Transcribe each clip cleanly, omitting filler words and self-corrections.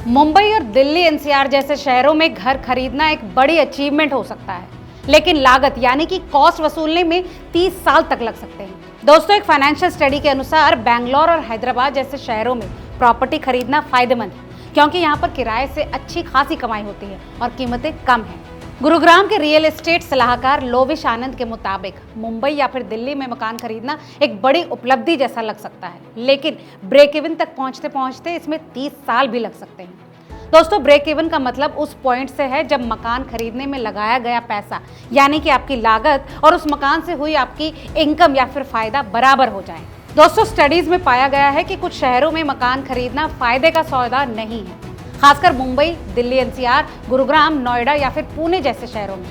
मुंबई और दिल्ली एनसीआर जैसे शहरों में घर खरीदना एक बड़ी अचीवमेंट हो सकता है, लेकिन लागत यानी कि कॉस्ट वसूलने में 30 साल तक लग सकते हैं। दोस्तों, एक फाइनेंशियल स्टडी के अनुसार बेंगलोर और हैदराबाद जैसे शहरों में प्रॉपर्टी खरीदना फायदेमंद है, क्योंकि यहाँ पर किराए से अच्छी खासी कमाई होती है और कीमतें कम हैं। गुरुग्राम के रियल एस्टेट सलाहकार लोविश आनंद के मुताबिक मुंबई या फिर दिल्ली में मकान खरीदना एक बड़ी उपलब्धि जैसा लग सकता है, लेकिन ब्रेक इवन तक पहुंचते पहुंचते इसमें 30 साल भी लग सकते हैं। दोस्तों, ब्रेक इवन का मतलब उस पॉइंट से है जब मकान खरीदने में लगाया गया पैसा यानी कि आपकी लागत और उस मकान से हुई आपकी इनकम या फिर फायदा बराबर हो जाए। दोस्तों, स्टडीज में पाया गया है कि कुछ शहरों में मकान खरीदना फायदे का सौदा नहीं है, खासकर मुंबई, दिल्ली एनसीआर, गुरुग्राम, नोएडा या फिर पुणे जैसे शहरों में।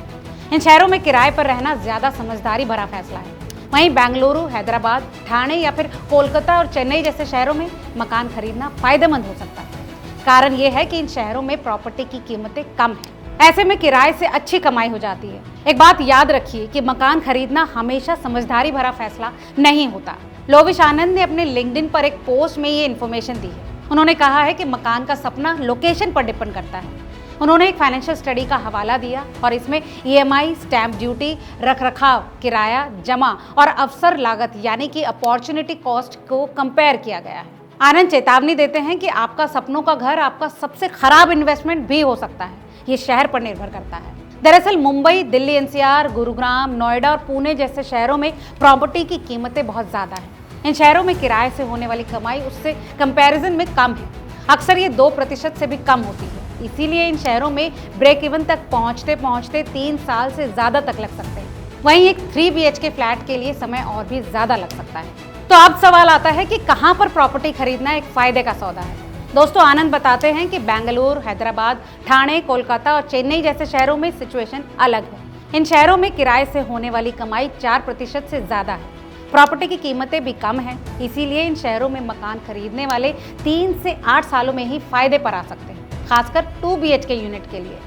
इन शहरों में किराए पर रहना ज्यादा समझदारी भरा फैसला है। वहीं बेंगलुरु, हैदराबाद, ठाणे या फिर कोलकाता और चेन्नई जैसे शहरों में मकान खरीदना फायदेमंद हो सकता है। कारण यह है कि इन शहरों में प्रॉपर्टी की कीमतें कम है, ऐसे में किराए से अच्छी कमाई हो जाती है। एक बात याद रखिए कि मकान खरीदना हमेशा समझदारी भरा फैसला नहीं होता। लोविश आनंद ने अपने लिंक्डइन पर एक पोस्ट में ये इन्फॉर्मेशन दी है। उन्होंने कहा है कि मकान का सपना लोकेशन पर डिपेंड करता है। उन्होंने एक फाइनेंशियल स्टडी का हवाला दिया और इसमें ईएमआई, स्टैंप ड्यूटी, रखरखाव, किराया, जमा और अवसर लागत यानी कि अपॉर्चुनिटी कॉस्ट को कंपेयर किया गया है। आनंद चेतावनी देते हैं कि आपका सपनों का घर आपका सबसे खराब इन्वेस्टमेंट भी हो सकता है। ये शहर पर निर्भर करता है। दरअसल मुंबई, दिल्ली एनसीआर, गुरुग्राम, नोएडा और पुणे जैसे शहरों में प्रॉपर्टी की कीमतें बहुत ज्यादा है। इन शहरों में किराए से होने वाली कमाई उससे कंपैरिजन में कम है। अक्सर ये 2% से भी कम होती है। इसीलिए इन शहरों में ब्रेक इवन तक पहुंचते पहुंचते 3 साल से ज्यादा तक लग सकते हैं। वहीं एक 3 BHK फ्लैट के लिए समय और भी ज्यादा लग सकता है। तो अब सवाल आता है कि कहां पर प्रॉपर्टी खरीदना एक फायदे का सौदा है। दोस्तों, आनंद बताते हैं कि बेंगलुरु, हैदराबाद, ठाणे, कोलकाता और चेन्नई जैसे शहरों में सिचुएशन अलग है। इन शहरों में किराए से होने वाली कमाई 4% से ज्यादा है। प्रॉपर्टी की कीमतें भी कम हैं, इसीलिए इन शहरों में मकान खरीदने वाले 3 से 8 सालों में ही फायदे पर आ सकते हैं, खासकर 2 BHK यूनिट के लिए।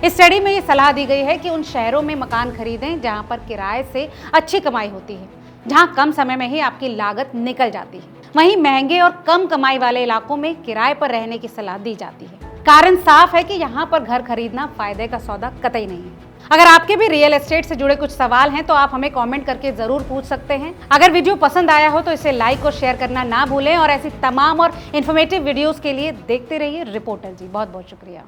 इस स्टडी में ये सलाह दी गई है कि उन शहरों में मकान खरीदें जहां पर किराए से अच्छी कमाई होती है, जहां कम समय में ही आपकी लागत निकल जाती है। वहीं महंगे और कम कमाई वाले इलाकों में किराए पर रहने की सलाह दी जाती है। कारण साफ है कि यहाँ पर घर खरीदना फायदे का सौदा कतई नहीं है। अगर आपके भी रियल एस्टेट से जुड़े कुछ सवाल हैं तो आप हमें कमेंट करके जरूर पूछ सकते हैं। अगर वीडियो पसंद आया हो तो इसे लाइक और शेयर करना ना भूलें और ऐसी तमाम और इन्फॉर्मेटिव वीडियोस के लिए देखते रहिए रिपोर्टर जी। बहुत बहुत शुक्रिया।